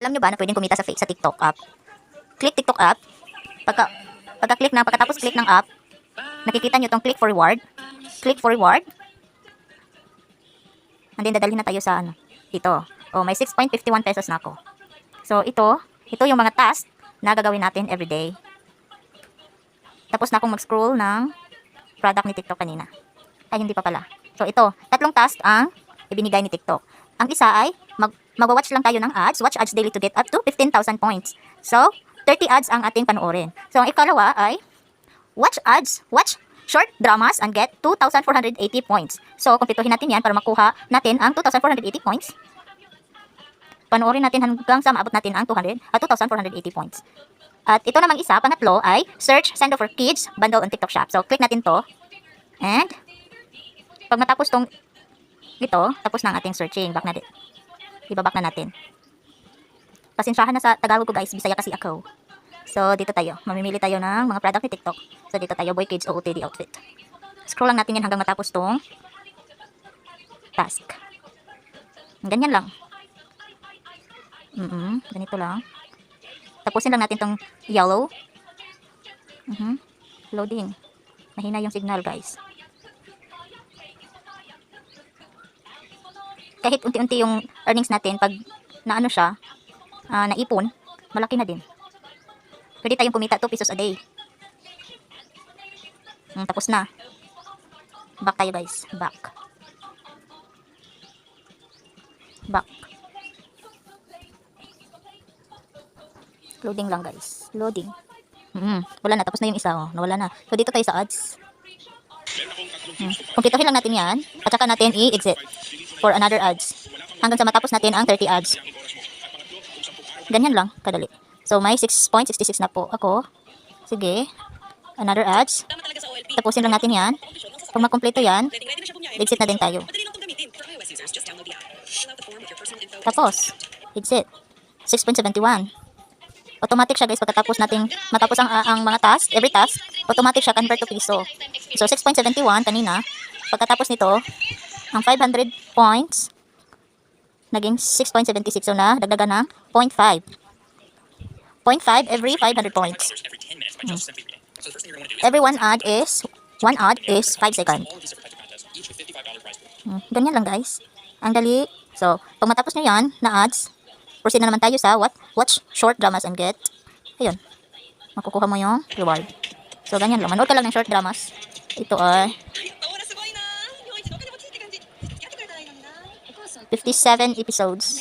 Alam nyo ba na pwedeng kumita sa TikTok app? Click TikTok app. Pagkatapos click ng app, nakikita nyo tong click forward. Click forward. And then dadalhin na tayo sa dito. Oh, may 6.51 pesos na ako. So ito yung mga task na gagawin natin everyday. Tapos na akong mag-scroll ng product ni TikTok kanina. Ay, hindi pa pala. So ito, 3 task ang ibinigay ni TikTok. Ang isa ay mag-watch lang tayo ng ads, watch ads daily to get up to 15,000 points. So, 30 ads ang ating panoorin. So, ang ikalawa ay watch ads, watch short dramas and get 2,480 points. So, kumpletuhin natin yan para makuha natin ang 2,480 points. Panoorin natin hanggang sa maabot natin ang 2,480 points. At ito namang isa, pangatlo ay search Sando for Kids bundle on TikTok Shop. So, click natin to. And, pag matapos tong ito, tapos na ang ating searching. Back na din. Ibaback na natin. Pasensyahan na sa Tagalog ko guys, Bisaya kasi ako. So, dito tayo. Mamimili tayo ng mga product ni TikTok. So, dito tayo, Boy Kids OOTD outfit. Scroll lang natin yan hanggang matapos tong task. Ganyan lang. Ganito lang. Tapusin lang natin tong yellow. Loading. Mahina yung signal guys. Kahit unti-unti yung earnings natin, pag naano siya, naipon, malaki na din. Pwede tayong kumita 2 pesos a day. Tapos na. Back tayo guys. Back. Back. Loading lang guys. Loading. Wala na. Tapos na yung isa. Oh. Nawala na. So dito tayo sa ads. Kumpletuhin lang natin yan. At saka natin i-exit for another ads. Hanggang sa matapos natin ang 30 ads. Ganyan lang. Kadali. So may 6.66 na po ako. Sige. Another ads. Tapusin lang natin yan. Pag makumpleto yan, exit na din tayo. Tapos, exit. 6.71. Automatic siya guys pagkatapos nating matapos ang mga task, every task, automatic siya convert to piso. So 6.71 kanina, pagkatapos nito, ang 500 points naging 6.76, so na dagdagan ng 0.5. 0.5 every 500 points. Every one ad is 5 seconds. Ganyan lang guys. Ang dali. So, pag matapos nyo yan na ads, proceed na naman tayo sa watch short dramas and get. Ayun. Makukuha mo yung reward. So, ganyan lang. Manood ka lang ng short dramas. Ito ay 57 episodes.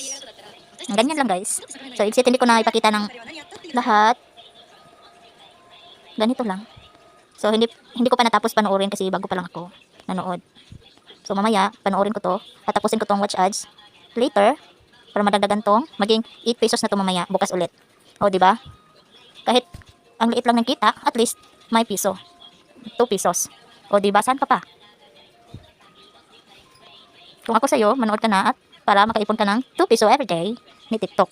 Ganyan lang guys. So, exit, hindi ko na ipakita ng lahat. Ganito lang. So, hindi ko pa natapos panoorin kasi bago pa lang ako nanood. So, mamaya, panoorin ko to. At tapusin ko tong watch ads. Later, para madagdagan tong, maging 8 pesos na to mamaya, bukas ulit. O, diba? Kahit ang liit lang ng kita, at least, may piso. 2 pesos. O, diba? Saan ka pa? Kung ako sa'yo, manood ka na at para makaipon ka ng 2 peso everyday ni TikTok.